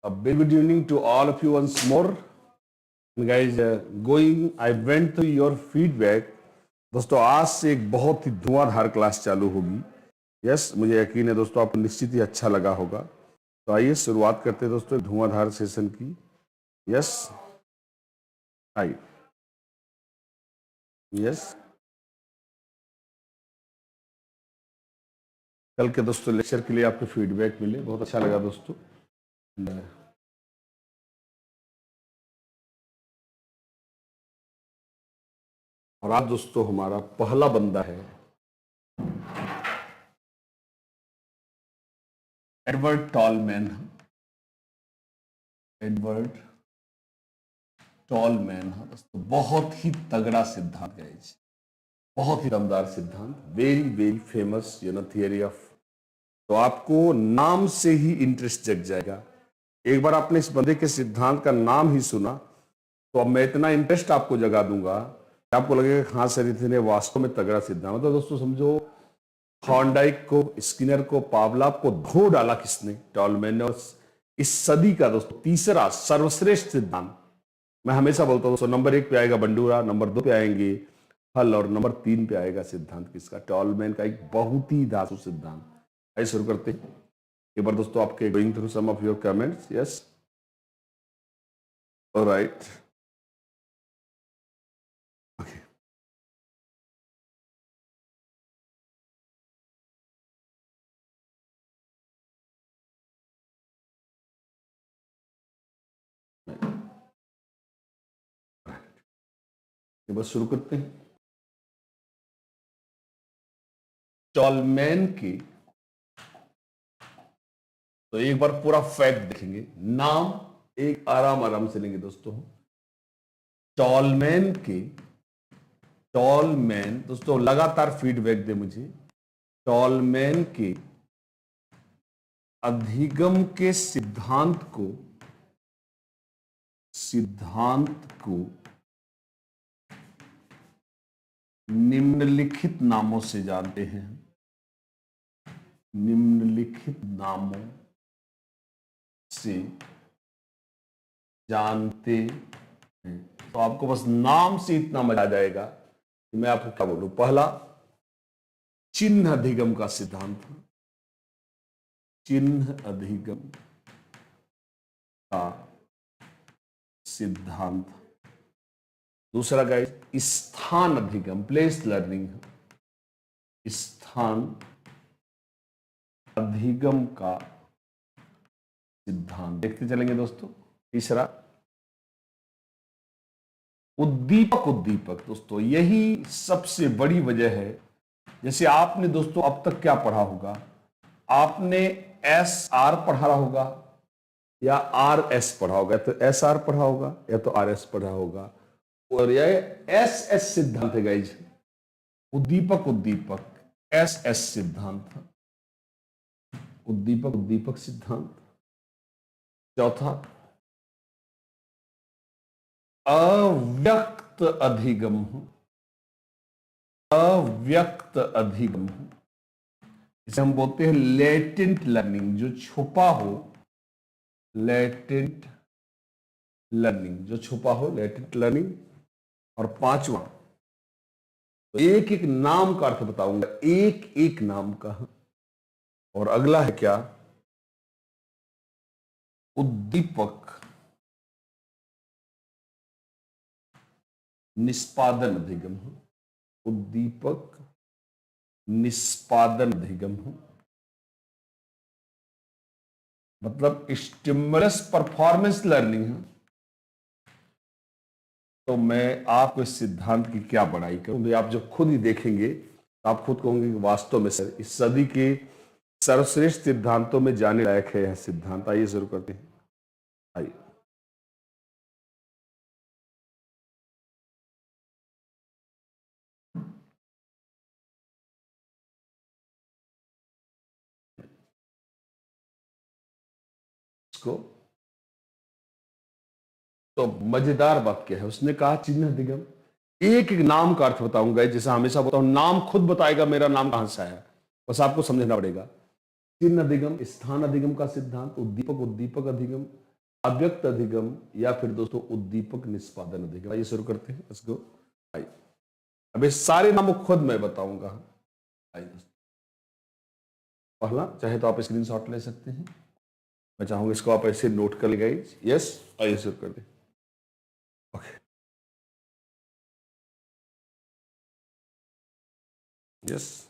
A big good evening to all of you once more. And guys, I went through your feedback. दोस्तों आज से एक बहुत ही धुआंधार class चालू होगी. यस, मुझे यकीन है दोस्तों आपको निश्चित ही अच्छा लगा होगा. तो आइए शुरुआत करते हैं दोस्तों धुआंधार सेशन की. यस, आइए. यस, कल के दोस्तों लेक्चर के लिए आपके फीडबैक मिले, बहुत अच्छा लगा दोस्तों. और आज दोस्तों हमारा पहला बंदा है एडवर्ड टॉलमैन. एडवर्ड टॉलमैन दोस्तों बहुत ही तगड़ा सिद्धांत है, बहुत ही दमदार सिद्धांत, very very famous theory of. तो आपको नाम से ही इंटरेस्ट जग जाएगा. एक बार आपने इस बंदे के सिद्धांत का नाम ही सुना तो अब मैं इतना इंटरेस्ट आपको जगा दूंगा, आपको लगेगा हाँ सर इतने वास्तव में तगड़ा सिद्धांत. तो दोस्तों समझो थॉर्नडाइक को, स्किनर को, पावलोव को धो डाला किसने? टॉलमैन ने. और इस सदी का दोस्तों तीसरा सर्वश्रेष्ठ सिद्धांत. मैं हमेशा बोलता हूँ दोस्तों नंबर 1 पे आएगा बंडूरा, नंबर 2 पे आएंगे हल और नंबर 3 पे आएगा सिद्धांत किसका? टॉलमैन का एक बहुत ही धांसू सिद्धांत. आइए शुरू करते हैं. एक बार दोस्तों आपके going through some of your comments. Yes, alright. बस शुरू करते हैं. टॉलमैन की तो एक बार पूरा फैक्ट देखेंगे. नाम एक आराम आराम से लेंगे दोस्तों. टॉलमैन दोस्तों लगातार फीडबैक दे मुझे. टॉलमैन के अधिगम के सिद्धांत को निम्नलिखित नामों से जानते हैं. निम्नलिखित नामों से जानते हैं. तो आपको बस नाम से इतना मजा आ जाएगा कि मैं आपको क्या बोलूं. पहला, चिन्ह अधिगम का सिद्धांत. चिन्ह अधिगम का सिद्धांत. दूसरा गाइस स्थान अधिगम, प्लेस लर्निंग. स्थान अधिगम का सिद्धांत देखते चलेंगे दोस्तों. तीसरा, उद्दीपक दोस्तों यही सबसे बड़ी वजह है. जैसे आपने दोस्तों अब तक क्या पढ़ा होगा? आपने SR पढ़ा होगा या RS पढ़ा होगा, तो SR पढ़ा होगा या तो RS पढ़ा होगा. और यह SS सिद्धांत है गाइज. उद्दीपक SS सिद्धांत. उद्दीपक सिद्धांत. चौथा, अव्यक्त अधिगम. अव्यक्त अधिगम इसे हम बोलते हैं लेटेंट लर्निंग, जो छुपा हो. लेटेंट लर्निंग, जो छुपा हो, लेटेंट लर्निंग. और पांचवा, तो एक एक नाम का अर्थ बताऊंगा, एक एक नाम का. और अगला है क्या? उद्दीपक निष्पादन अधिगम. उद्दीपक निष्पादन अधिगम मतलब स्टिमुलस परफॉर्मेंस लर्निंग है. तो मैं आपको इस सिद्धांत की क्या बड़ाई करूं. आप जब खुद ही देखेंगे तो आप खुद कहोगे कि वास्तव में सर इस सदी के सर्वश्रेष्ठ सिद्धांतों में जाने लायक है यह सिद्धांत. आइए शुरू करते हैं. आइए. इसको तो मजेदार बात क्या है, उसने कहा चिन्ह अधिगम. एक एक नाम का अर्थ बताऊंगा. जैसा हमेशा बताऊं, नाम खुद बताएगा मेरा नाम कहां से आया, बस आपको समझना पड़ेगा. चिन्ह अधिगम, स्थान अधिगम का सिद्धांत, उद्दीपक अधिगम, अव्यक्त अधिगम या फिर दोस्तों उद्दीपक निष्पादन अधिगम। आइए शुरू करते हैं, लेट्स गो। आइए, अब ये सारे नाम खुद मैं बताऊंगा। आइए दोस्तों, पहला चाहे तो आप स्क्रीनशॉट ले सकते हैं, मैं चाहूंगा इसको आप ऐसे नोट कर लीजिए। यस, आइए शुरू कर दें। ओके, यस,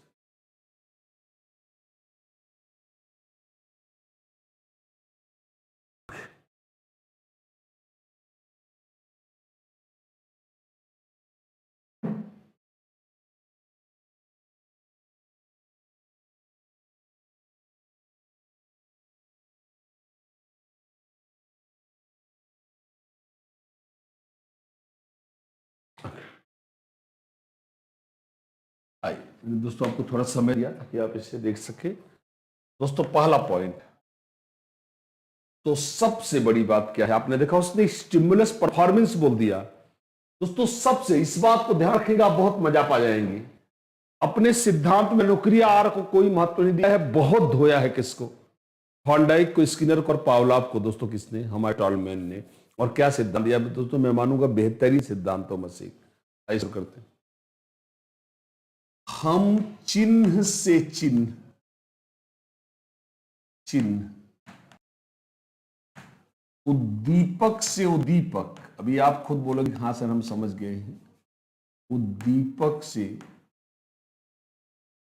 आइए दोस्तों, आपको थोड़ा समय दिया ताकि आप इसे देख सके। दोस्तों पहला पॉइंट, तो सबसे बड़ी बात क्या है, आपने देखा उसने स्टिमुलस परफॉर्मेंस बोल दिया। दोस्तों सबसे इस बात को ध्यान रखेंगे, आप बहुत मजा पा जाएंगे। अपने सिद्धांत में नुक्रिया आर को कोई महत्व नहीं दिया है, बहुत धोया है किसको, थॉर्नडाइक को, स्किनर को और पावलाव को। दोस्तों किसने, हमारे टॉलमैन ने। और क्या सिद्धांत दिया दोस्तों, मैं मानूंगा बेहतरीन सिद्धांतों में से। आइए शुरू करते हैं। हम चिन्ह से चिन्ह, चिन्ह, उद्दीपक से उद्दीपक, अभी आप खुद बोलोगे हाँ सर हम समझ गए हैं, उद्दीपक से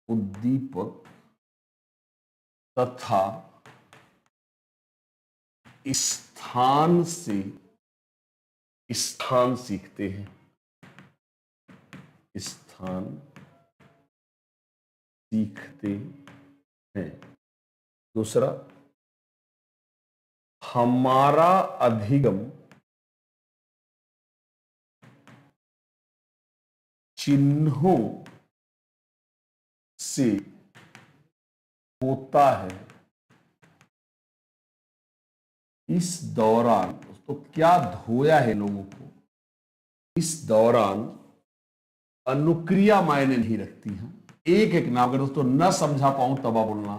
उद्दीपक तथा स्थान से स्थान सीखते हैं, स्थान सीखते हैं। दूसरा, हमारा अधिगम चिन्हों से होता है। इस दौरान तो क्या धोया है लोगों को, इस दौरान अनुक्रिया मायने नहीं रखती है। एक एक नाम, अगर दोस्तों न समझा पाऊं तब आप बोलना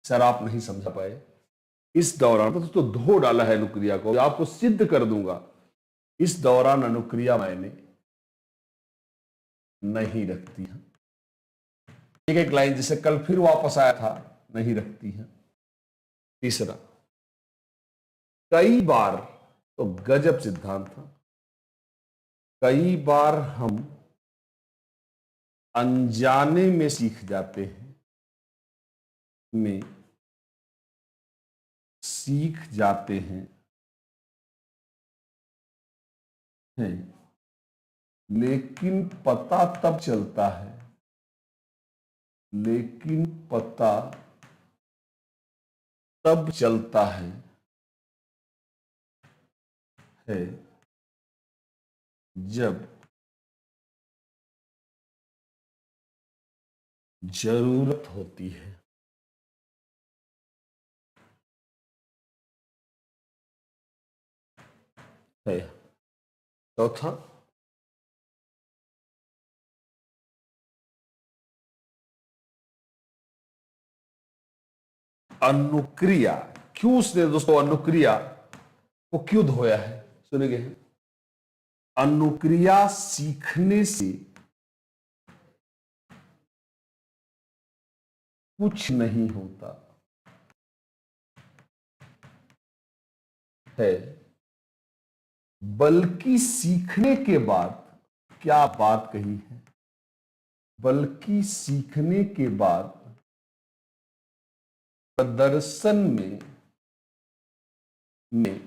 सर आप नहीं समझा पाए। इस दौरान तो दोस्तों धो डाला है अनुक्रिया को, आपको सिद्ध कर दूंगा। इस दौरान अनुक्रिया मायने नहीं रखती है। एक एक लाइन जैसे कल फिर वापस आया था, नहीं रखती है। तीसरा, कई बार, तो गजब सिद्धांत था, कई बार हम अनजाने में सीख जाते हैं, में सीख जाते हैं, लेकिन पता तब चलता है, लेकिन पता तब चलता है जब जरूरत होती है। चौथा, अनुक्रिया, क्यों उसने दोस्तों अनुक्रिया को क्यों धोया है, सुनेंगे। अनुक्रिया सीखने से कुछ नहीं होता है, बल्कि सीखने के बाद, क्या बात कही है, बल्कि सीखने के बाद प्रदर्शन में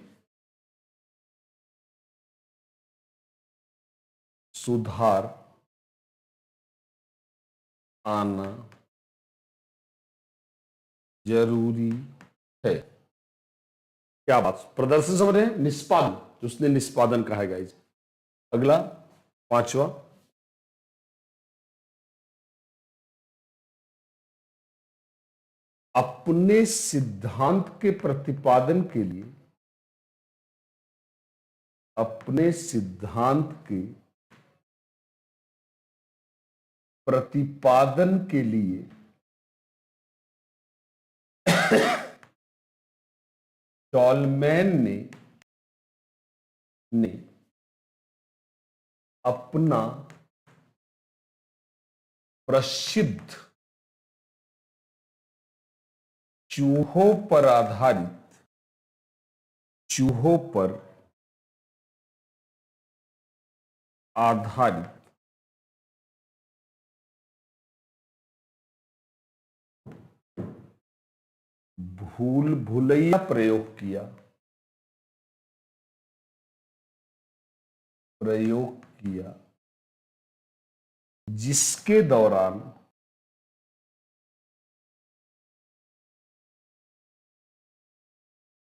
सुधार आना जरूरी है। क्या बात, प्रदर्शन समझ रहे हैं, निष्पादन, उसने निष्पादन कहा है गाइस। अगला पांचवा, अपने सिद्धांत के प्रतिपादन के लिए, अपने सिद्धांत के प्रतिपादन के लिए टॉलमैन ने ने अपना प्रसिद्ध चूहों पर आधारित भूल भुलैया प्रयोग किया जिसके दौरान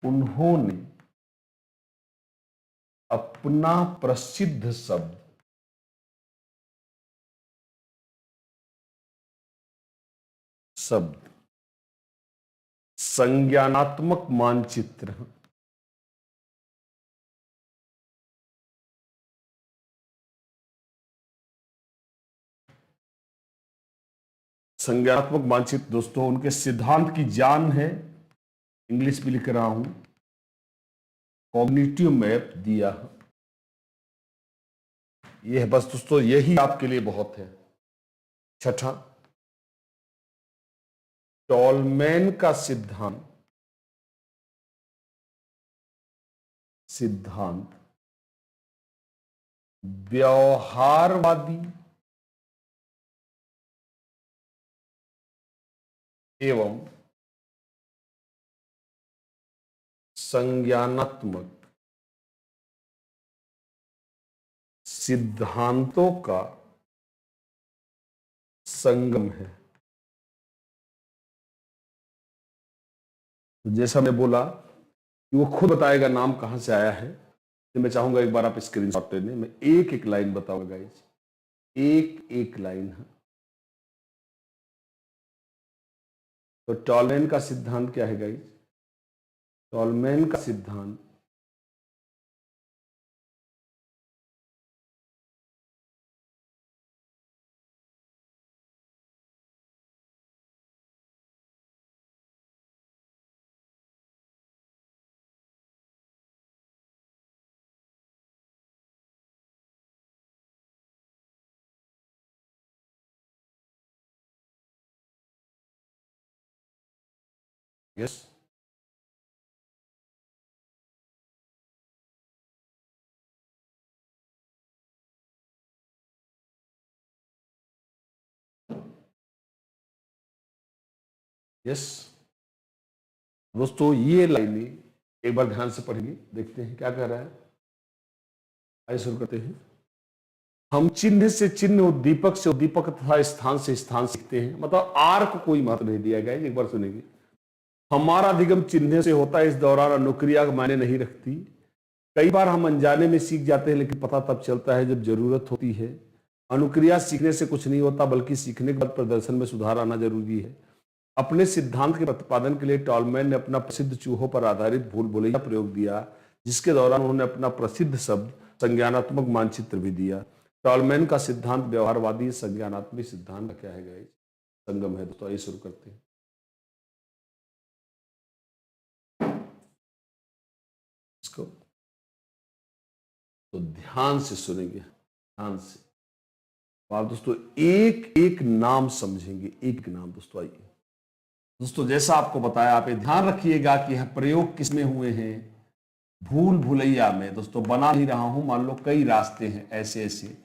उन्होंने अपना प्रसिद्ध शब्द संज्ञानात्मक मानचित्र दोस्तों उनके सिद्धांत की जान है, इंग्लिश भी लिख रहा हूं, कॉग्निटिव मैप दिया। यह बस दोस्तों यही आपके लिए बहुत है। छठा, टॉलमैन का सिद्धांत व्यवहारवादी एवं संज्ञानात्मक सिद्धांतों का संगम है। तो जैसा मैं बोला कि वो खुद बताएगा नाम कहां से आया है, तो मैं चाहूंगा एक बार आप स्क्रीनशॉट लेने, मैं एक एक लाइन बताऊंगा गाइस, एक एक लाइन है। तो टॉलमैन का सिद्धांत क्या है गाइस? टॉलमैन का सिद्धांत यस यस दोस्तों, ये लाइनें एक बार ध्यान से पढ़ेंगे, देखते हैं क्या कह रहा है। आइए शुरू करते हैं। हम चिन्ह से चिन्ह, उद्दीपक से उद्दीपक तथा स्थान से स्थान सीखते हैं। मतलब आर को कोई महत्व नहीं दिया गया है। एक बार सुनेंगे। हमारा अधिगम चिन्ह से होता है, इस दौरान अनुक्रिया का मायने नहीं रखती। कई बार हम अनजाने में सीख जाते हैं, लेकिन पता तब चलता है जब जरूरत होती है। अनुक्रिया सीखने से कुछ नहीं होता, बल्कि सीखने के बाद प्रदर्शन में सुधार आना जरूरी है। अपने सिद्धांत के प्रतिपादन के लिए टॉलमैन ने अपना प्रसिद्ध चूहों पर आधारित भूल भुलैया प्रयोग दिया, जिसके दौरान उन्होंने अपना प्रसिद्ध शब्द संज्ञानात्मक मानचित्र भी दिया। टॉलमैन का सिद्धांत व्यवहारवादी संज्ञानात्मक सिद्धांत का क्या है गाइस? संगम है। दोस्तों आइए शुरू करते हैं। इसको तो ध्यान से सुनेंगे, ध्यान से। आप दोस्तों एक एक नाम समझेंगे, एक नाम। दोस्तों आइए दोस्तों, जैसा आपको बताया, आप ये ध्यान रखिएगा कि यह प्रयोग किसमें हुए हैं? भूल भुलैया में। दोस्तों बना ही रहा हूं, मान लो कई रास्ते हैं ऐसे ऐसे,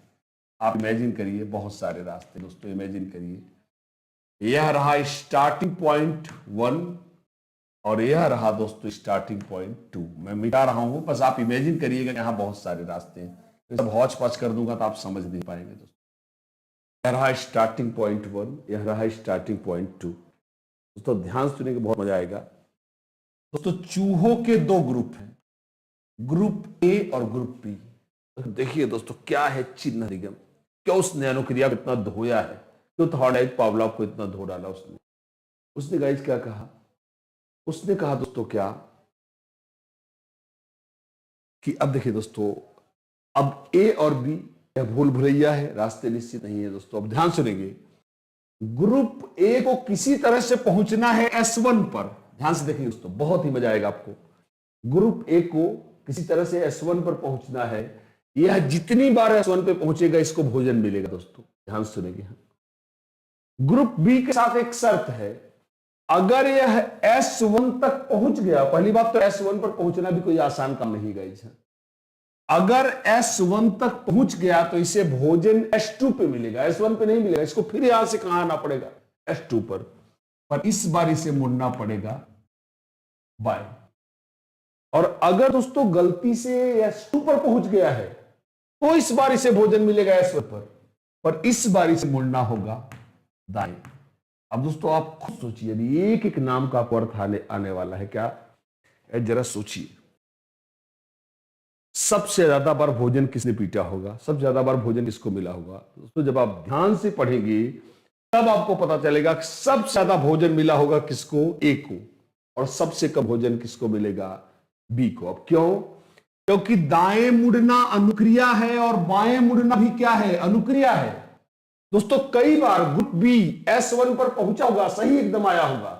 आप इमेजिन करिए, बहुत सारे रास्ते। दोस्तों इमेजिन करिए, यह रहा स्टार्टिंग पॉइंट 1 और यह रहा दोस्तों स्टार्टिंग पॉइंट 2। मैं मिटा रहा हूं, बस आप इमेजिन करिएगा यहां बहुत सारे रास्ते हैं। सब हौच पौच कर दूंगा तो आप समझ नहीं पाएंगे। दोस्तों यह रहा स्टार्टिंग पॉइंट 1, यह रहा स्टार्टिंग पॉइंट 2। दोस्तों ध्यान सुनेंगे, बहुत मजा आएगा। दोस्तों चूहों के दो ग्रुप हैं, ग्रुप ए और ग्रुप बी। देखिए दोस्तों क्या है चिन्ह अधिगम, क्या उसने अनुक्रिया को इतना धोया है, क्यों थॉर्नडाइक पावलोव को इतना धो डाला उसने गाइस क्या कहा? उसने कहा दोस्तों क्या कि अब देखिए दोस्तों, अब ए और बी यह भूल भुलैया है, रास्ते निश्चित नहीं है। दोस्तों अब ध्यान सुनेंगे, ग्रुप ए को किसी तरह से पहुंचना है S1 पर। ध्यान से देखिए दोस्तों, बहुत ही मजा आएगा आपको। ग्रुप ए को किसी तरह से S1 पर पहुंचना है, यह जितनी बार S1 पे पहुंचेगा इसको भोजन मिलेगा। दोस्तों ध्यान सुनेंगे, ग्रुप बी के साथ एक शर्त है, अगर यह S1 तक पहुंच गया, पहली बात तो S1 पर पहुंचना भी कोई आसान काम नहीं गाइस है, अगर S1 तक पहुंच गया तो इसे भोजन S2 पे मिलेगा, S1 पे नहीं मिलेगा, इसको फिर यहां से कहां आना पड़ेगा, S2 पर इस बार इसे मुड़ना पड़ेगा बाय। और अगर दोस्तों गलती से S2 पर पहुंच गया है तो इस बार इसे भोजन मिलेगा S1 पर इस बार इसे मुड़ना होगा दाएं। अब दोस्तों आप खुद सोचिए, अभी एक एक नाम का अर्थ आने वाला है क्या, जरा सोचिए। सबसे ज्यादा बार भोजन किसने पीटा होगा, सबसे ज्यादा बार भोजन किसको मिला होगा। दोस्तों जब आप ध्यान से पढ़ेंगे तब आपको पता चलेगा कि सबसे ज्यादा भोजन मिला होगा किसको, ए को, और सबसे कम भोजन किसको मिलेगा, बी को। अब क्यों, क्योंकि दाएं मुड़ना अनुक्रिया है और बाएं मुड़ना भी क्या है, अनुक्रिया है। दोस्तों कई बार ग्रुप बी S1 पर पहुंचा होगा, सही एकदम आया होगा,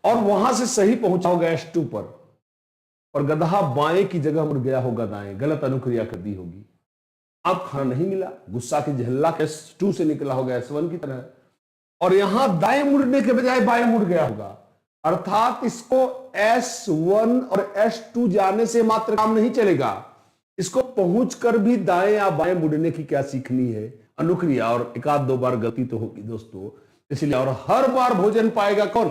और वहां से सही पहुंचा होगा S2 पर, और गधा बाएं की जगह मुड़ गया होगा दाएं, गलत अनुक्रिया कर दी होगी, अब खाना नहीं मिला, गुस्सा की झल्ला S2 से निकला होगा S1 की तरह, और यहां दाएं मुड़ने के बजाय बाएं मुड़ गया होगा। अर्थात इसको S1 और S2 जाने से मात्र काम नहीं चलेगा, इसको पहुंचकर भी दाएं या बाएं मुड़ने की क्या सीखनी है, अनुक्रिया, और एक आध दो बार गलती तो होगी दोस्तों, इसलिए। और हर बार भोजन पाएगा कौन,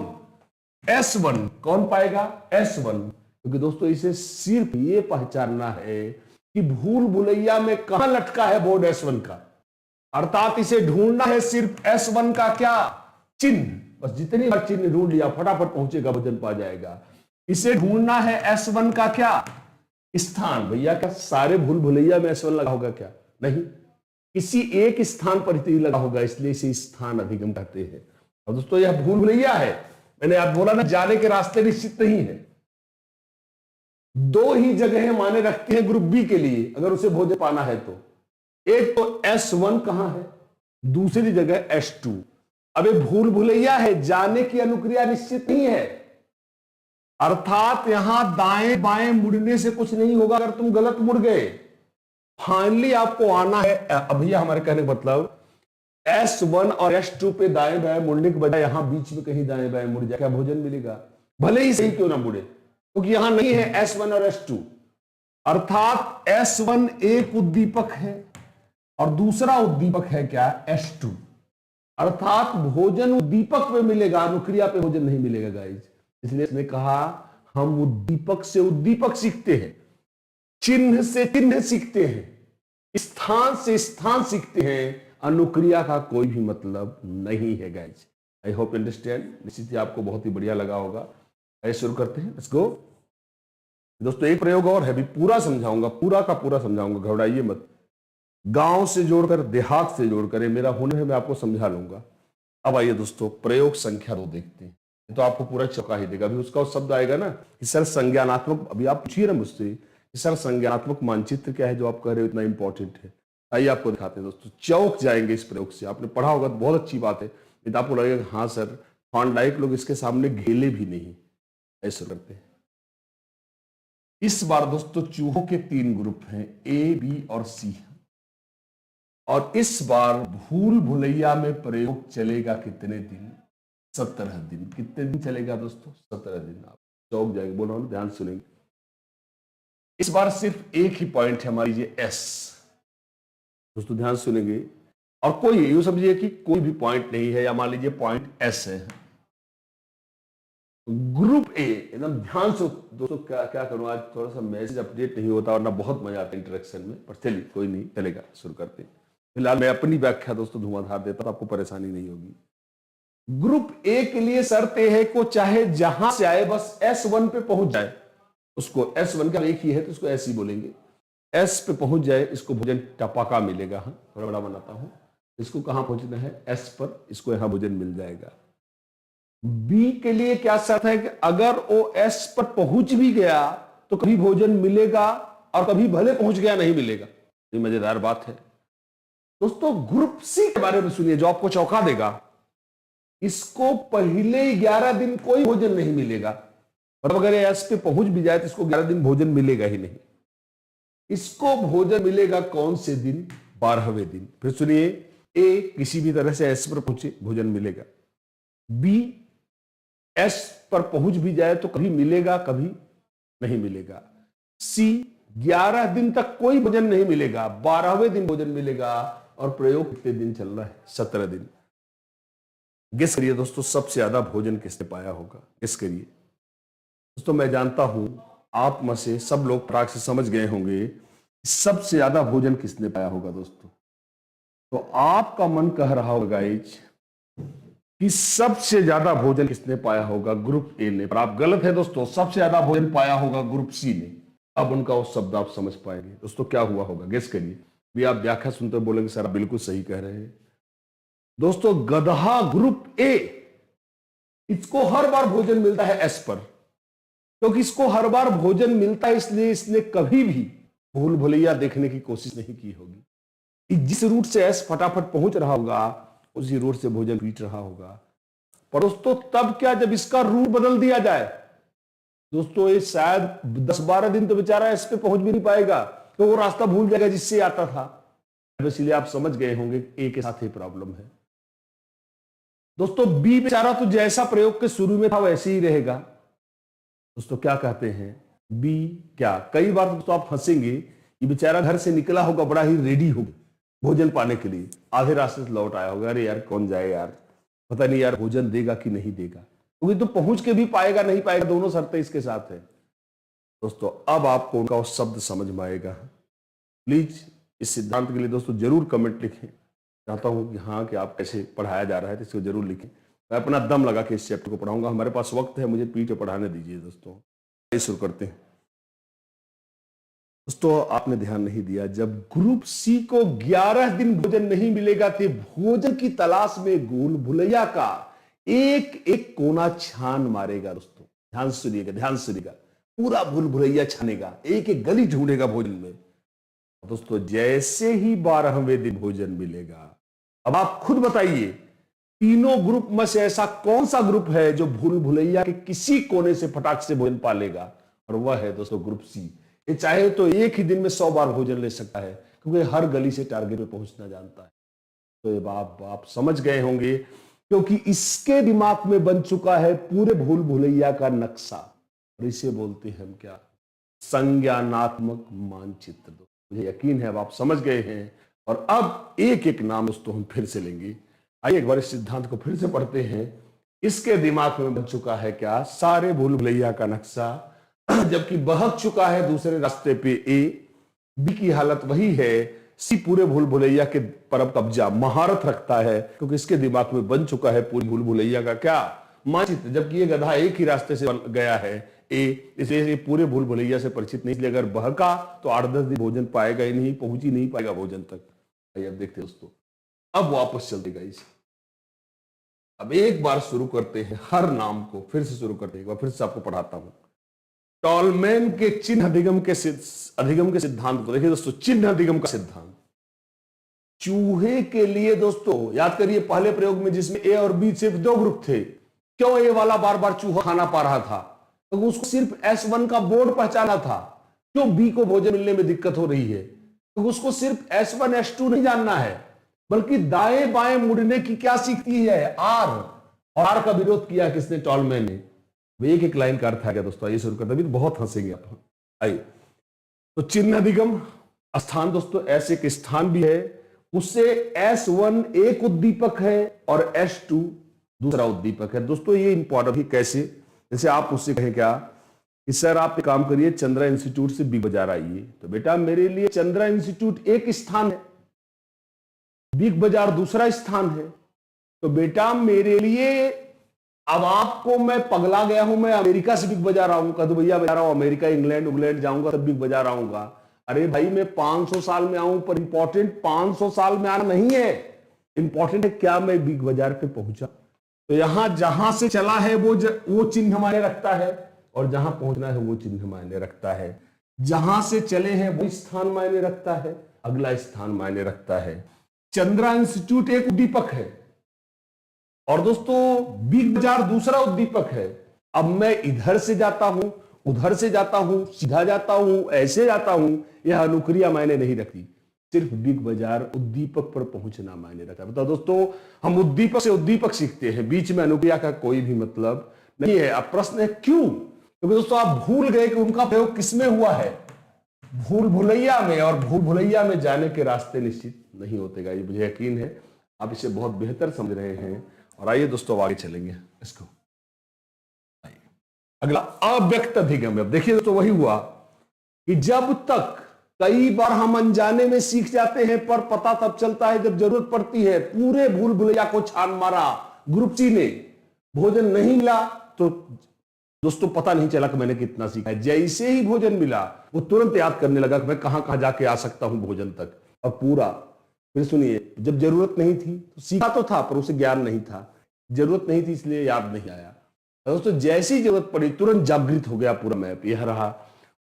S1। कौन पाएगा, S1, क्योंकि दोस्तों इसे सिर्फ ये पहचानना है कि भूल भुलैया में कहां लटका है बोर्ड S1 का, अर्थात इसे ढूंढना है सिर्फ S1 का क्या, चिन्ह। बस जितनी बार चिन्ह ढूंढ लिया फटाफट पहुंचेगा, भोजन पा जाएगा। इसे ढूंढना है S1 का क्या, स्थान। भैया क्या सारे भूल भुलैया में S1 लगा होगा क्या, नहीं, किसी एक स्थान पर ही लगा होगा, इसलिए इसे स्थान अधिगम कहते हैं। और दोस्तों यह भूल भुलैया है, मैंने आप बोला ना जाने के रास्ते निश्चित नहीं है। दो ही जगह माने रखते हैं ग्रुप बी के लिए अगर उसे भोजन पाना है तो, एक तो S1 कहां है, दूसरी जगह S2। अब ये भूल भुलैया है, जाने की अनुक्रिया निश्चित नहीं है, अर्थात यहां दाएं बाएं मुड़ने से कुछ नहीं होगा अगर तुम गलत मुड़ गए। फाइनली आपको आना है, भैया हमारे कहने का मतलब S1 और S2 पे दाएं बाएं मुड़ने के बजाय यहां बीच में कहीं दाएं बाएं मुड़ जाए, क्या भोजन मिलेगा, भले ही सही क्यों ना मुड़े, क्योंकि यहां नहीं है S1 और S2। अर्थात S1 एक उद्दीपक है और दूसरा उद्दीपक है क्या, S2। अर्थात भोजन उद्दीपक पे मिलेगा, अनुक्रिया पे भोजन नहीं मिलेगा गाइज। इसलिए इसने कहा हम उद्दीपक से उद्दीपक सीखते हैं, चिन्ह से चिन्ह सीखते हैं, स्थान से स्थान सीखते हैं, अनुक्रिया का कोई भी मतलब नहीं है गाइज। आई होप अंडरस्टैंड, निश्चित ही आपको बहुत ही बढ़िया लगा होगा। आइए शुरू करते हैं, लेट्स गो। दोस्तों एक प्रयोग और है, भी पूरा समझाऊंगा, पूरा का पूरा समझाऊंगा, घबराइए मत। गांव से जोड़कर देहात से जोड़कर, मेरा हुनर है, मैं आपको समझा लूंगा। अब आइए दोस्तों प्रयोग संख्या 2 देखते हैं, तो आपको पूरा चौका ही देगा। अभी उसका शब्द आएगा ना कि सर संज्ञानात्मक, अभी आप पूछिए ना मुझसे कि सर संज्ञानात्मक मानचित्र क्या है, जो आप कह रहे हो इतना इंपॉर्टेंट है। आइए आपको दिखाते हैं दोस्तों, चौक जाएंगे इस प्रयोग से। आपने पढ़ा होगा तो बहुत अच्छी बात है, नहीं तो आपको लगेगा हाँ सर थॉर्नडाइक लोग इसके सामने घेले भी नहीं। ऐसे करते हैं। इस बार दोस्तों चूहों के 3 ग्रुप हैं, ए बी और सी, और इस बार भूल भुलैया में प्रयोग चलेगा कितने दिन, 17 दिन। कितने दिन चलेगा दोस्तों, 17 दिन। आप चौक जाएंगे, बोल रहा हूं ध्यान सुनेंगे। इस बार सिर्फ एक ही पॉइंट है, हमारी ये एस। दोस्तों ध्यान सुनेंगे, और कोई यूं समझिए कि कोई भी पॉइंट नहीं है, या मान लीजिए पॉइंट एस है। ग्रुप ए, एकदम ध्यान से दोस्तों, क्या करूं आज थोड़ा सा मैसेज अपडेट नहीं होता और ना बहुत मजा आता है इंटरेक्शन में, पर चलिए कोई नहीं, चलेगा, शुरू करते हैं। फिलहाल मैं अपनी व्याख्या दोस्तों धुआंधार देता तो आपको परेशानी नहीं होगी। ग्रुप ए के लिए शर्त है को चाहे जहां से आए बस S1 पे पहुंच जाए, उसको S1 का एक ही है तो उसको ऐसे ही बोलेंगे, S पे पहुंच जाए, इसको भोजन टपाका मिलेगा। हाँ थोड़ा बड़ा बनाता हूं, इसको कहां पहुंचना है, S पर, इसको यहां भोजन मिल जाएगा। बी के लिए क्या शर्त है कि अगर वो S पर पहुंच भी गया तो कभी भोजन मिलेगा और कभी भले पहुंच गया नहीं मिलेगा। ये मजेदार बात है दोस्तों। ग्रुप सी के बारे में सुनिए, जो आपको चौंका देगा। इसको पहले 11 दिन कोई भोजन नहीं मिलेगा, मतलब अगर एस पे पहुंच भी जाए तो इसको 11 दिन भोजन मिलेगा ही नहीं। इसको भोजन मिलेगा कौन से दिन? 12वें दिन। फिर सुनिए, ए किसी भी तरह से एस पर पहुंचे भोजन मिलेगा, बी एस पर पहुंच भी जाए तो कभी मिलेगा कभी नहीं मिलेगा, सी 11 दिन तक कोई भोजन नहीं मिलेगा, 12वें दिन भोजन मिलेगा, और प्रयोग कितने दिन चल रहा है? 17 दिन। गेस करिए दोस्तों, सबसे ज्यादा भोजन किसने पाया होगा? गेस करिए दोस्तों। मैं जानता हूं आप में से सब लोग फटाक से समझ गए होंगे सबसे ज्यादा भोजन किसने पाया होगा दोस्तों। तो आपका मन कह रहा होगा गाइज कि सबसे ज्यादा भोजन किसने पाया होगा? ग्रुप ए ने। पर आप गलत है दोस्तों, सबसे ज्यादा भोजन पाया होगा ग्रुप सी ने। अब उनका वो शब्द आप समझ पाएंगे दोस्तों क्या हुआ होगा। गेस करिए। भी आप व्याख्या सुनते बोलेंगे सर आप बिल्कुल सही कह रहे हैं दोस्तों। गधा ग्रुप ए, इसको हर बार भोजन मिलता है एस पर, क्योंकि इसको हर बार भोजन मिलता है इसलिए इसने कभी भी भूल भुलैया देखने की कोशिश नहीं की होगी। जिस रूट से एस फटाफट पहुंच रहा होगा उसी रूट से भोजन पीट रहा होगा। पर दोस्तों तब क्या जब इसका रूट बदल दिया जाए दोस्तों, ये शायद 10-12 दिन तो बेचारा एस पे पहुंच भी नहीं पाएगा, तो वो रास्ता भूल जाएगा जिससे आता था। इसलिए आप समझ गए होंगे ए के साथ ही प्रॉब्लम है दोस्तों। बी बेचारा तो जैसा प्रयोग के शुरू में था वैसे ही रहेगा दोस्तों। क्या कहते हैं बी? क्या कई बार दोस्तों आप हंसेंगे, ये बेचारा घर से निकला होगा बड़ा ही रेडी होगा भोजन पाने के लिए, आधे रास्ते से लौट आया होगा, अरे यार कौन जाए यार, पता नहीं यार भोजन देगा कि नहीं देगा, क्योंकि तो पहुंच के भी पाएगा नहीं पाएगा, दोनों शर्तें इसके साथ है दोस्तों। अब आपको उनका शब्द समझ में आएगा। प्लीज इस सिद्धांत के लिए दोस्तों जरूर कमेंट लिखें। चाहता हूं कि हाँ कि आप कैसे पढ़ाया जा रहा है तो इसको जरूर लिखें। मैं अपना दम लगा के इस चैप्टर को पढ़ाऊंगा। हमारे पास वक्त है, मुझे पीठ पे पढ़ाने दीजिए दोस्तों। शुरू करते हैं दोस्तों। आपने ध्यान नहीं दिया, जब ग्रुप सी को 11 दिन भोजन नहीं मिलेगा तो भोजन की तलाश में भूल भुलैया का एक एक कोना छान मारेगा दोस्तों। ध्यान सुनिएगा, ध्यान सुनिएगा। पूरा भूल भुलैया छानेगा, एक एक गली ढूंढेगा भोजन में दोस्तों। जैसे ही 12वें दिन भोजन मिलेगा, अब आप खुद बताइए तीनों ग्रुप में से ऐसा कौन सा ग्रुप है जो भूल भुलैया के किसी कोने से फटाक से भोजन पा लेगा? और वह है दोस्तों ग्रुप सी। ये चाहे तो एक ही दिन में 100 बार भोजन ले सकता है, क्योंकि हर गली से टारगेट पे पहुंचना जानता है। तो ये आप समझ गए होंगे, क्योंकि इसके दिमाग में बन चुका है पूरे भूल भुलैया का नक्शा, और इसे बोलते हैं हम क्या? संज्ञानात्मक मानचित्र। मुझे यकीन है अब आप समझ गए हैं। और अब एक एक नाम दोस्तों हम फिर से लेंगे। आइए एक बार इस सिद्धांत को फिर से पढ़ते हैं। इसके दिमाग में बन चुका है क्या? सारे भूल भुलैया का नक्शा, जबकि बहक चुका है दूसरे रास्ते पे ए। बी की हालत वही है। सी पूरे भूल भुलैया के पर कब्जा महारत रखता है, क्योंकि इसके दिमाग में बन चुका है पूरी भूल भुलैया का क्या? मानचित्र। जबकि ये गधा एक ही रास्ते से गया है ए, इसलिए पूरे भूल भुलैया से परिचित नहीं। इसलिए अगर बहका तो 8-10 दिन भोजन पाएगा ही नहीं, पहुंच ही नहीं पाएगा भोजन तक। अब देखते दोस्तों, अब वापस चलते गाइस। अब एक बार शुरू करते हैं, हर नाम को फिर से शुरू करते हैं। एक बार फिर से आपको पढ़ाता हूं टॉलमैन के चिन्ह अधिगम के सिद्धांत को। देखिए दोस्तों, चिन्ह अधिगम का सिद्धांत चूहे के लिए दोस्तों याद करिए, पहले प्रयोग में जिसमें ए और बी सिर्फ 2 ग्रुप थे, क्यों ए वाला बार बार चूहा खाना पा रहा था? तो उसको सिर्फ S1 का बोर्ड पहचाना था। क्यों बी को भोजन मिलने में दिक्कत हो रही है? तो उसको सिर्फ S1 S2 नहीं जानना है, बल्कि दाएं बाएं मुड़ने की क्या सीखती है? आर। और आर का विरोध किया किसने? टॉलमैन ने। एक एक लाइन का अर्थ आ गया दोस्तों। आइए शुरू करते हैं, तो बहुत हंसेंगे आप। आइए, तो चिन्ह अधिगम स्थान दोस्तों, ऐसे एक स्थान भी है, उससे S1 एक उद्दीपक है और S2 दूसरा उद्दीपक है दोस्तों। ये इंपॉर्टेंट है। कैसे? जैसे आप मुझसे कहें क्या कि सर आप एक काम करिए, चंद्रा इंस्टीट्यूट से बिग बाजार आइए, तो बेटा मेरे लिए चंद्रा इंस्टीट्यूट एक स्थान है, बिग बाजार दूसरा स्थान है। तो बेटा मेरे लिए, अब आपको मैं पगला गया हूं, मैं अमेरिका से बिग बाजार आऊंगा तो भैया जा रहा हूं अमेरिका, इंग्लैंड जाऊंगा तब बिग बाजार आऊंगा। अरे भाई मैं 500 साल में आऊं, पर इंपॉर्टेंट 500 साल में आना नहीं है, इंपॉर्टेंट है क्या मैं बिग बाजार पे पहुंचा। तो यहां जहां से चला है वो चिन्ह मायने रखता है, और जहां पहुंचना है वो चिन्ह मायने रखता है। जहां से चले हैं वो स्थान मायने रखता है, अगला स्थान मायने रखता है। चंद्रा इंस्टीट्यूट एक उद्दीपक है और दोस्तों बिग बाजार दूसरा उद्दीपक है। अब मैं इधर से जाता हूं, उधर से जाता हूं, सीधा जाता हूं, ऐसे जाता हूं, यह अनुक्रिया मायने नहीं रखती। सिर्फ बिग बाजार उद्दीपक पर पहुंचना मायने रखता है। बताओ दोस्तों, हम उद्दीपक से उद्दीपक सीखते हैं, बीच में अनुक्रिया का कोई भी मतलब नहीं है। अब प्रश्न है क्यों? क्योंकि दोस्तों आप भूल गए कि उनका प्रयोग किसमें हुआ है, भूल भुलैया में, और भूल भुलैया में जाने के रास्ते निश्चित नहीं होते। ये मुझे यकीन है आप इसे बहुत बेहतर समझ रहे हैं। और आइए दोस्तों आगे चलेंगे इसको। अगला अव्यक्त अधिगम। अब देखिए दोस्तों, वही हुआ कि जब तक कई बार हम अनजाने में सीख जाते हैं, पर पता तब चलता है जब जरूरत पड़ती है। पूरे भूल भुलैया को छान मारा ग्रुप सी ने, भोजन नहीं मिला तो दोस्तों पता नहीं चला कि मैंने कितना सीखा है। जैसे ही भोजन मिला वो तुरंत याद करने लगा कि मैं कहां कहां जाके आ सकता हूं भोजन तक। और पूरा फिर सुनिए, जब जरूरत नहीं थी तो सीखा तो था पर उसे ज्ञान नहीं था, जरूरत नहीं थी इसलिए याद नहीं आया। दोस्तों जैसी जरूरत पड़ी तुरंत जागृत हो गया पूरा मैप। यह रहा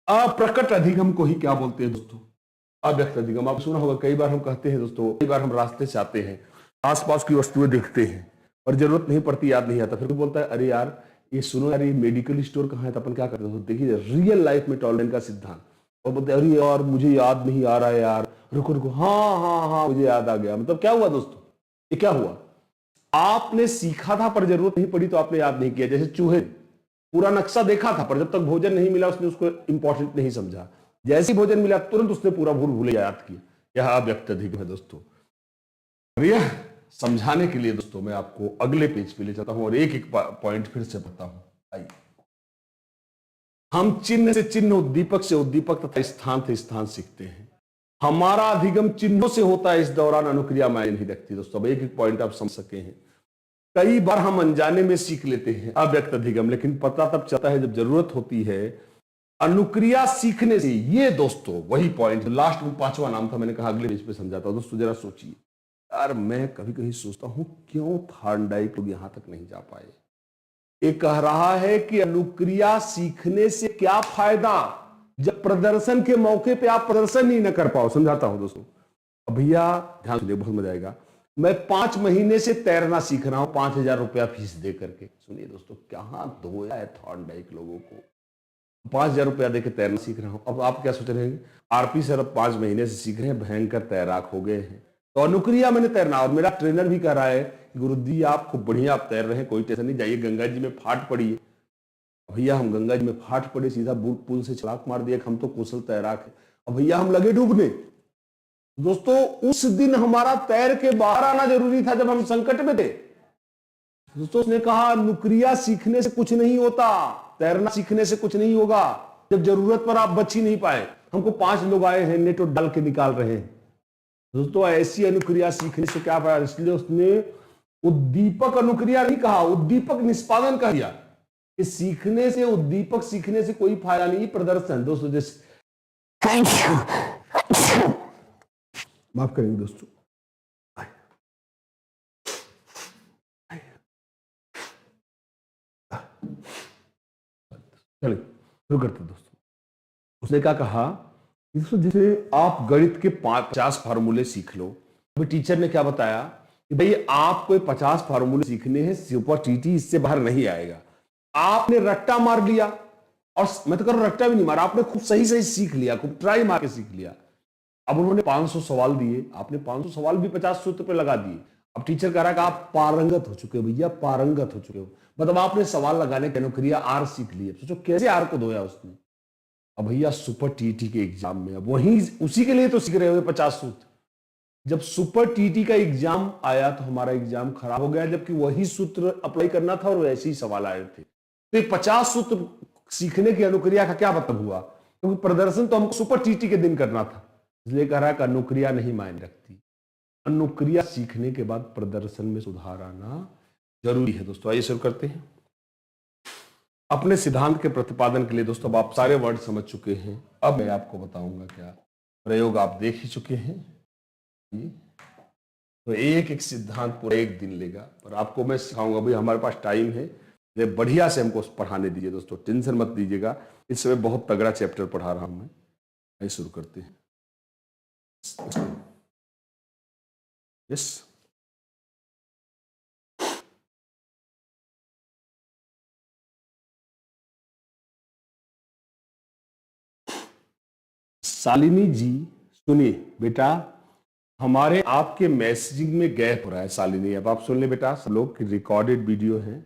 अप्रकट अधिगम को ही क्या बोलते हैं दोस्तों, अव्यक्त अधिगम। आप सुना होगा, कई बार हम कहते हैं दोस्तों, कई बार हम रास्ते से आते हैं, आसपास की वस्तुएं देखते हैं और जरूरत नहीं पड़ती, याद नहीं आता, फिर बोलता है अरे यार ये सुनो यार, ये मेडिकल स्टोर कहाँ है? तो अपन क्या करते हैं, देखिए रियल लाइफ में टॉलरेंस का सिद्धांत, और बोलते अरे यार मुझे याद नहीं आ रहा है यार, रुको रुको, हाँ हाँ हाँ मुझे याद आ गया। मतलब क्या हुआ दोस्तों, ये क्या हुआ, आपने सीखा था पर जरूरत नहीं पड़ी तो आपने याद नहीं किया। जैसे चूहे, पूरा नक्शा देखा था पर जब तक भोजन नहीं मिला उसने उसको इंपॉर्टेंट नहीं समझा, जैसे ही भोजन मिला तुरंत उसने पूरा भूल भूल याद किया। यह अव्यक्त अधिगम है दोस्तों। यह समझाने के लिए दोस्तों मैं आपको अगले पेज पे ले जाता हूं और एक एक पॉइंट फिर से बताता हूं। आइए, हम चिन्ह से चिन्ह, उद्दीपक से उद्दीपक तथा स्थान से स्थान सीखते हैं। हमारा अधिगम चिन्हों से होता है, इस दौरान अनुक्रिया मायने नहीं रखती। दोस्तों अब एक एक पॉइंट आप समझ सके हैं। कई बार हम अनजाने में सीख लेते हैं अव्यक्त अधिगम, लेकिन पता तब चलता है जब जरूरत होती है। अनुक्रिया सीखने से, ये दोस्तों वही पॉइंट लास्ट में पांचवा नाम था, मैंने कहा अगले पेज पे समझाता हूं। दोस्तों जरा सोचिए यार, मैं कभी कभी सोचता हूं क्यों थॉर्नडाइक लोग यहां तक नहीं जा पाए। ये कह रहा है कि अनुक्रिया सीखने से क्या फायदा जब प्रदर्शन के मौके पे आप प्रदर्शन ही ना कर पाओ। समझाता हूं दोस्तों। अब भैया ध्यान सुनिए, बहुत मजा आएगा। मैं 5 महीने से तैरना सीख रहा हूं 5,000 रुपया फीस दे करके। सुनिए दोस्तों, कहां धोया है थॉर्नडाइक लोगों को, 5,000 रुपया देकर तैरना सीख रहा हूं। अब आप क्या सोच रहे हैं, आरपी सर अब 5 महीने से सीख रहे हैं, भयंकर तैराक हो गए हैं, तो अनुक्रिया मैंने तैरना, और मेरा ट्रेनर भी कह रहा है कि गुरुजी आप खूब बढ़िया आप तैर रहे हैं, कोई टेंशन नहीं, जाइए गंगा जी में फाट पड़िए। भैया हम गंगा जी में फाट पड़े, सीधा पुल से छलांग मार दिया, हम तो कुशल तैराक है। अब भैया हम लगे डूबने। दोस्तों उस दिन हमारा तैर के बाहर आना जरूरी था जब हम संकट में थे। दोस्तों उसने कहा नुक्रिया सीखने से कुछ नहीं होता, तैरना सीखने से कुछ नहीं होगा जब जरूरत पर आप बच ही नहीं पाए। हमको 5 लोग आए हैं नेट डाल के निकाल रहे हैं। दोस्तों ऐसी अनुक्रिया सीखने से क्या फायदा, इसलिए उसने उद्दीपक अनुक्रिया नहीं कहा, उद्दीपक निष्पादन कह दिया कि सीखने से, उद्दीपक सीखने से कोई फायदा नहीं, प्रदर्शन। दोस्तों जैसे माफ करेंगे दोस्तों, चलिए शुरू करते दोस्तों। उसने क्या कहा, दोस्तों जैसे आप गणित के 50 फार्मूले सीख लो, अभी टीचर ने क्या बताया कि भाई आपको 50 फार्मूले सीखने हैं, सुपर टीटी इससे बाहर नहीं आएगा। आपने रट्टा मार लिया, और मैं तो कर रट्टा भी नहीं मारा, आपने खूब सही सही सीख लिया, खूब ट्राई मार के सीख लिया। अब उन्होंने 500 सवाल दिए, आपने 500 सवाल भी 50 सूत्र पे लगा दिए। अब टीचर कह रहा है कि आप पारंगत हो चुके हो भैया, पारंगत हो चुके हो, मतलब आपने सवाल लगाने की अनुक्रिया आर सीख ली है। सोचो कैसे आर को धोया उसने। अब भैया सुपर टीटी के एग्जाम में, अब वही उसी के लिए तो सीख रहे हो 50 सूत्र। जब सुपर टीटी का एग्जाम आया तो हमारा एग्जाम खराब हो गया, जबकि वही सूत्र अप्लाई करना था और वैसे ही सवाल आए थे। तो 50 सूत्र सीखने की अनुक्रिया का क्या मतलब हुआ, क्योंकि प्रदर्शन तो हमको सुपर टीटी के दिन करना था। इसलिए कह रहा है कि अनुक्रिया नहीं मायने रखती, अनुक्रिया सीखने के बाद प्रदर्शन में सुधार आना जरूरी है। दोस्तों आइए शुरू करते हैं अपने सिद्धांत के प्रतिपादन के लिए। दोस्तों अब आप सारे वर्ड समझ चुके हैं, अब मैं आपको बताऊंगा क्या प्रयोग आप देख ही चुके हैं। तो एक एक सिद्धांत पूरा एक दिन लेगा, पर आपको मैं सिखाऊंगा। भाई हमारे पास टाइम है, बढ़िया से हमको पढ़ाने दीजिए दोस्तों, टेंशन मत दीजिएगा। इस समय बहुत तगड़ा चैप्टर पढ़ा रहा हूं मैं। आइए शुरू करते हैं। यस शालिनी जी सुनिए बेटा, हमारे आपके मैसेजिंग में गैप हो रहा है। शालिनी अब आप सुन ले बेटा, सब लोग रिकॉर्डेड वीडियो है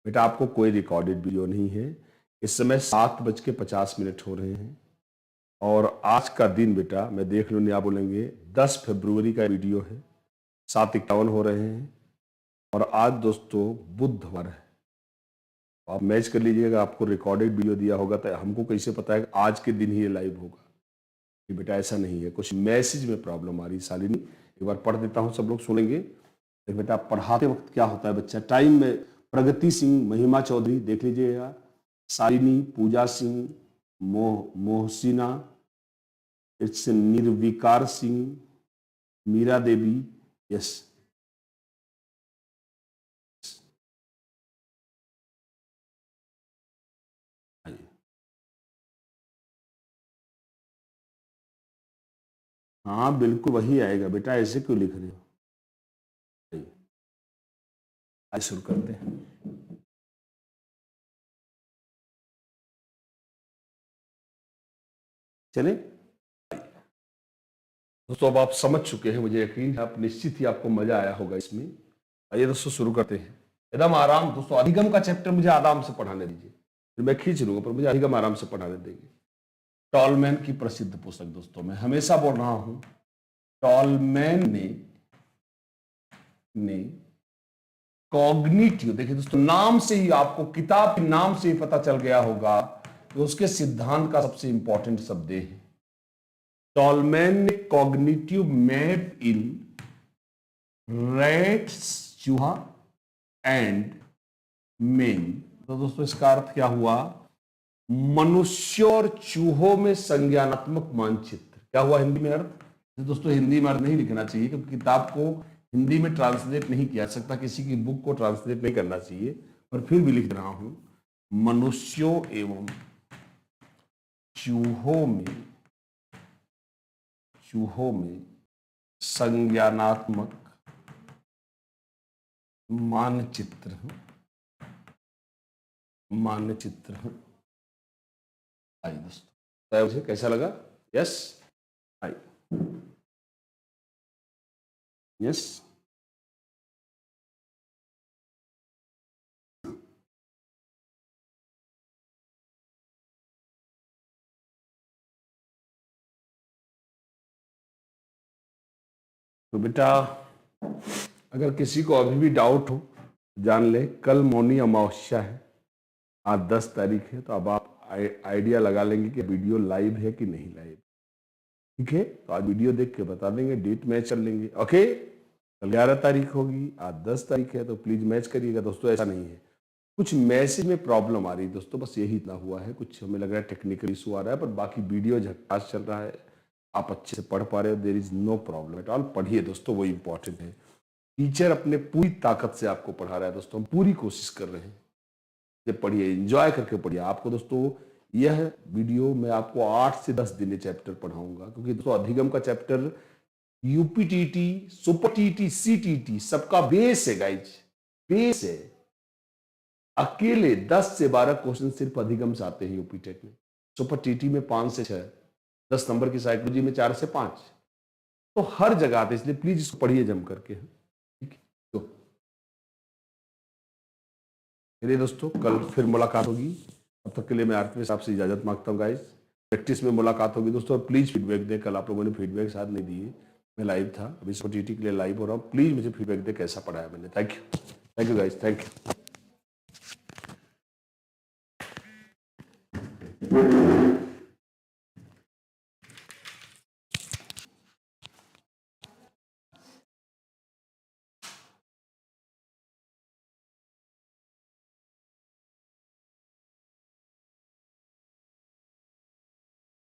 बेटा, आपको कोई रिकॉर्डेड वीडियो नहीं है। इस समय 7:50 हो रहे हैं और आज का दिन बेटा मैं देख लूँ, नहीं आप बोलेंगे 10 फरवरी का वीडियो है, 7:51 हो रहे हैं और आज दोस्तों बुधवार है। आप मैच कर लीजिएगा, आपको रिकॉर्डेड वीडियो दिया होगा तो हमको कैसे पता है कि आज के दिन ही ये लाइव होगा। ये बेटा ऐसा नहीं है, कुछ मैसेज में प्रॉब्लम आ रही। शालिनी एक बार पढ़ देता हूँ, सब लोग सुनेंगे। देख बेटा, पढ़ाते वक्त क्या होता है बच्चा, टाइम में प्रगति सिंह, महिमा चौधरी देख लीजिएगा, शालिनी, पूजा सिंह, मोहसिना, इट्स निर्विकार सिंह, मीरा देवी, यस हाँ बिल्कुल वही आएगा बेटा, ऐसे क्यों लिख रहे हो। आज शुरू करते हैं। चले दोस्तों, अब आप समझ चुके हैं, मुझे यकीन है आप निश्चित ही आपको मजा आया होगा इसमें। आइए दोस्तों शुरू करते हैं एकदम आराम। दोस्तों अधिगम का चैप्टर मुझे आराम से पढ़ाने दीजिए, फिर मैं खींच लूंगा पर मुझे अधिगम आराम से पढ़ाने देंगे। टॉलमैन की प्रसिद्ध पुस्तक दोस्तों, मैं हमेशा बोल रहा हूं, टॉलमैन ने कॉग्निटिव, देखिए दोस्तों नाम से ही आपको, किताब के नाम से ही पता चल गया होगा कि उसके सिद्धांत का सबसे इंपॉर्टेंट शब्द है। टॉलमैन ने कॉग्निटिव मैप इन रैट्स, चूहा एंड मेन। तो दोस्तों इसका अर्थ क्या हुआ, मनुष्य और चूहों में संज्ञानात्मक मानचित्र। क्या हुआ हिंदी में अर्थ, दोस्तों हिंदी में अर्थ नहीं लिखना चाहिए क्योंकि किताब को हिंदी में ट्रांसलेट नहीं किया जा सकता, किसी की बुक को ट्रांसलेट नहीं करना चाहिए, पर फिर भी लिख रहा हूं, मनुष्यों एवं चूहों में संज्ञानात्मक मानचित्र आई दोस्तों, मुझे कैसा लगा, यस आई, यस तो बेटा अगर किसी को अभी भी डाउट हो जान ले, कल मौनी अमावस्या है, आज 10 तारीख है, तो अब आप आइडिया लगा लेंगे कि वीडियो लाइव है कि नहीं लाइव। ठीक है, तो आज वीडियो देख के बता देंगे, डेट मैच कर लेंगे। ओके, कल 11 तारीख होगी, आज 10 तारीख है, तो प्लीज मैच करिएगा दोस्तों। ऐसा नहीं है, कुछ मैसेज में प्रॉब्लम आ रही है दोस्तों, बस यही इतना हुआ है, कुछ हमें लग रहा है टेक्निकल इशू आ रहा है, पर बाकी वीडियो झकास चल रहा है, आप अच्छे से पढ़ पा रहे हो, there is no problem at all. पढ़िए दोस्तों, वो इंपॉर्टेंट है। टीचर अपने पूरी ताकत से आपको पढ़ा रहा है दोस्तों, हम पूरी कोशिश कर रहे हैं, ये पढ़िए, एंजॉय करके पढ़िए। आपको दोस्तों यह वीडियो मैं आपको 8 से 10 दिन चैप्टर पढ़ाऊंगा, क्योंकि दोस्तों अधिगम का chapter UPTT, super TT, CTT सबका बेस है गाइज, बेस है। अकेले 10 से 12 क्वेश्चन सिर्फ अधिगम से आते हैं यूपी टेट में, सुपर टीटी में 5 से 6, 10 नंबर की साइकोलॉजी में 4 से 5, तो हर जगह आते, इसलिए प्लीज इसको पढ़िए जम करके। ठीक है, तो मेरे दोस्तों कल फिर मुलाकात होगी, तब तक के लिए मैं आरती साहब से इजाजत मांगता हूँ गाइस। प्रैक्टिस में मुलाकात होगी दोस्तों, प्लीज फीडबैक दें। कल आप लोगों ने फीडबैक साथ नहीं दिए, मैं लाइव था, अभी सुपर टीटी के लिए लाइव हो रहा हूँ, प्लीज मुझे फीडबैक दे कैसा पढ़ाया मैंने। Thank you guys, thank you.